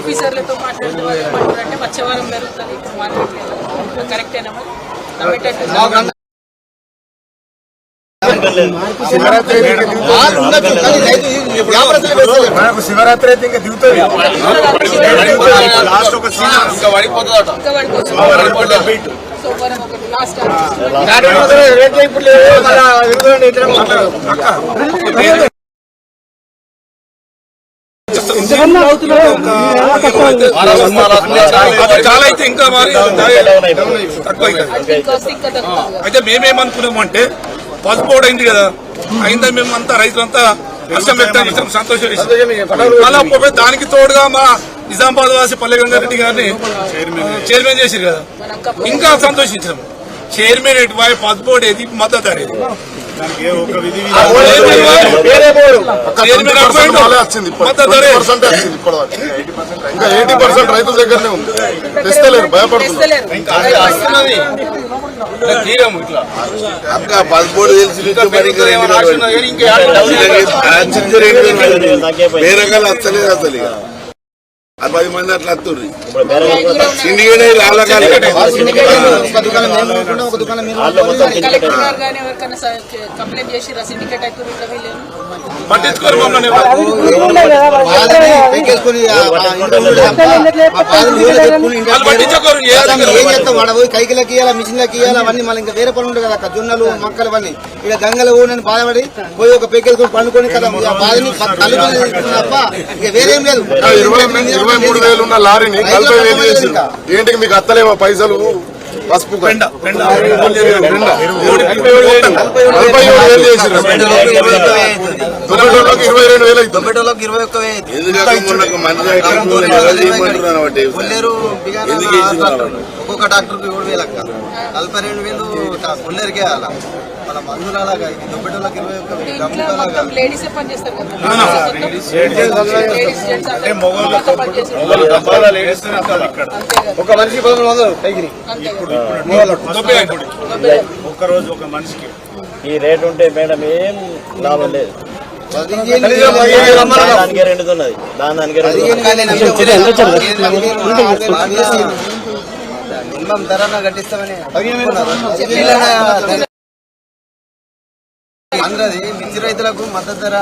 ఆఫీసర్లతో మాట్లాడుతుంటే వచ్చే వారం జరుగుతుంది మార్కెట్ కరెక్టేనా మరి శివరాత్రి అయితే ఇంకా దిగుతుంది చాలా అయితే ఇంకా మరి తక్కువ అయితే మేమేమనుకున్నామంటే పసుపోడు అయింది కదా అయిందా మేము అంతా రైతులంతా హర్షం వ్యక్తం సంతోషం మళ్ళీ దానికి తోడుగా మా నిజామాబాద్ వాసి పల్లె గంగారెడ్డి గారిని చైర్మన్ చేసారు కదా ఇంకా సంతోషించాం చైర్మన్ ఎటు వాయి పసుపోడు ఏది మద్దతు అనేది ఇంకా 80% రైతుల దగ్గరనే ఉంది తెస్తలేరు భయపడుతున్నారు పదమూడు వేరే రకాలు వస్తలేదు అసలు ఇక 10 మంది అట్లా వస్తుంది సిండికేట్ పట్టించుకోరు మమ్మల్ని కైకిలకి ఇవ్వాలి మిషన్లకి ఇవ్వాలి అవన్నీ మళ్ళీ ఇంకా వేరే పనులు ఉంటాయి కదా జొన్నలు మొక్కలు అవన్నీ ఇక గంగలు నేను బాధపడి పోయి ఒక పెక్కేసుకొని పండుకొని కదా బాధని తప్ప ఇక వేరేం లేదు 23,000 ఉన్న లారీని 40,000 చేసి ఏంటికి మీకు అత్తలేమో పైసలు పసుపు 47,000 చేసి ఒక్కొక్క డాక్టర్కి 7,000 అక్క 42,000 కొల్లేరుకే అలా మన మందులు అలాగా దొబ్బెటోళ్ళకి 21,000 లేడీసే పని చేస్తారు ఒక మనిషి 11,000 పైకి ఒక్కరోజు ఒక మనిషికి ఈ రేటు ఉంటే మేడం ఏం లాభం లేదు దానికి రెండుతున్నది దానికి మినిమం ధర కట్టిస్తామని అందరది మిర్చి రైతులకు మద్దతు ధర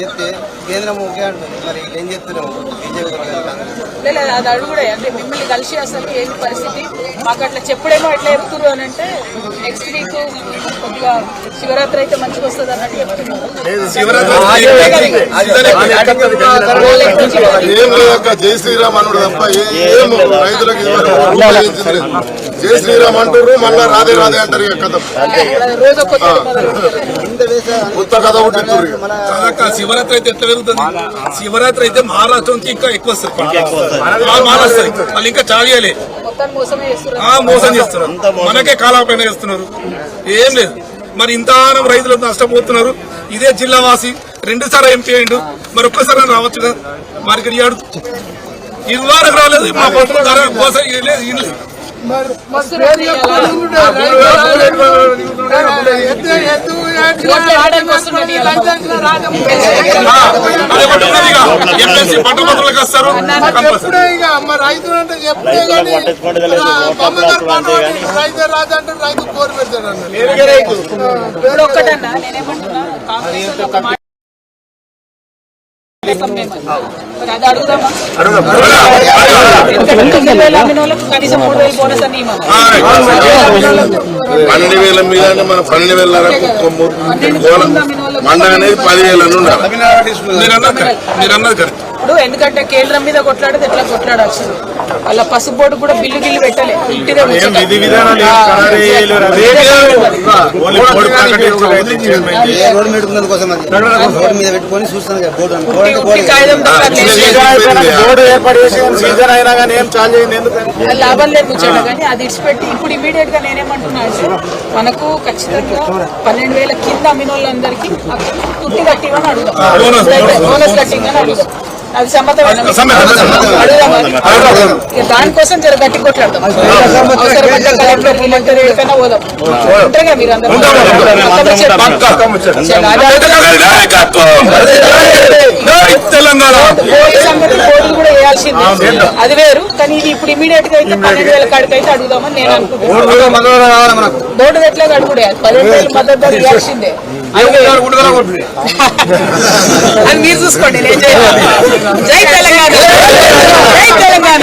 చెప్తే కేంద్రం ఓకే అంటుంది మరి ఏం చెప్తున్నాము లేదు అది అడుగుడే అంటే మిమ్మల్ని కలిసి అసలు ఏంటి పరిస్థితి మాకు అట్లా చెప్పుడేమో ఎట్లా చెప్తున్నారు అని అంటే నెక్స్ట్ వీక్ కొద్దిగా శివరాత్రి అయితే మంచిగా వస్తుంది అన్నట్టు చెప్తున్నారు జై శ్రీరామ్ అన్నాడు తప్ప ఏం రైతులకు జై శ్రీరామ్ అంటారు మళ్ళా రాధే రాధే అంటారు కథ రోజు కొత్త కథ ఉంటుంది శివరాత్రి అయితే ఎట్లా పెరుగుతుంది శివరాత్రి అయితే మహారాష్ట్ర నుంచి ఇంకా ఎక్కువ వస్తుంది మహారాష్ట్ర వాళ్ళు ఇంకా చాలియాలి మోసం చేస్తున్నారు మనకే కాలాపైన చేస్తున్నారు ఏం లేదు మరి ఇంతగానం రైతులు నష్టపోతున్నారు ఇదే జిల్లావాసి 2 సార్లు ఎంపీ అయిండు మరి ఒక్కసారి రావచ్చు కదా మరి ఇక్కడ ఇది వారికి రాలేదు మా పట్ల ధర కోసం లేదు పట్టభద్రులకు వస్తారు రైతులు అంటే రైతు రాజు అంటే రైతు కోరి పెడతాడు ఒక్కటన్నా నేనేమంటున్నా కాంగ్రెస్ అది అడుగుదామా కనీసం 3,000 బోనస్ అని 12,000 మీద మన 12,000 మండ అనేది 10,000 అని ఉండాలి మీరు అన్నది కరెక్ట్ ఇప్పుడు ఎందుకంటే కేంద్రం మీద కొట్లాడేది ఎట్లా కొట్లాడాల్సి అలా పసుపోటు కూడా బిల్లు పెట్టలే ఇంటిదే లాభం లేదు కూర్చోండి కానీ అది ఇచ్చిపెట్టి ఇప్పుడు ఇమీడియట్ గా నేనేమంటున్నా అంటే మనకు ఖచ్చితంగా 12,000 కింద అమ్మిన వాళ్ళందరికీ తుట్టి కట్టివని అడుగుతాం బోనస్ కట్టింగ్ అని అడుగుతాం అది సమ్మతమైన దానికోసం జర గట్టి కొట్లాడతాం అవసరమైతే కలెక్టర్ కలెక్టర్ ఎక్కడికైనా పోదాం ఉంటారుగా మీరు అందరూ తెలంగాణ పోలీస్ సంగతి కోర్టులు కూడా వేయాల్సిందే అది వేరు కానీ ఇది ఇప్పుడు ఇమీడియట్ గా అయితే 12,000 కాడికి అయితే అడుగుదామని నేను అనుకుంటున్నాను బోర్డు ఎట్లా అడుగుడే 15,000 మద్దతు ధర ఇవ్వాల్సిందే అది మీరు చూసుకోండి నేను జై తెలంగాణ జై తెలంగాణ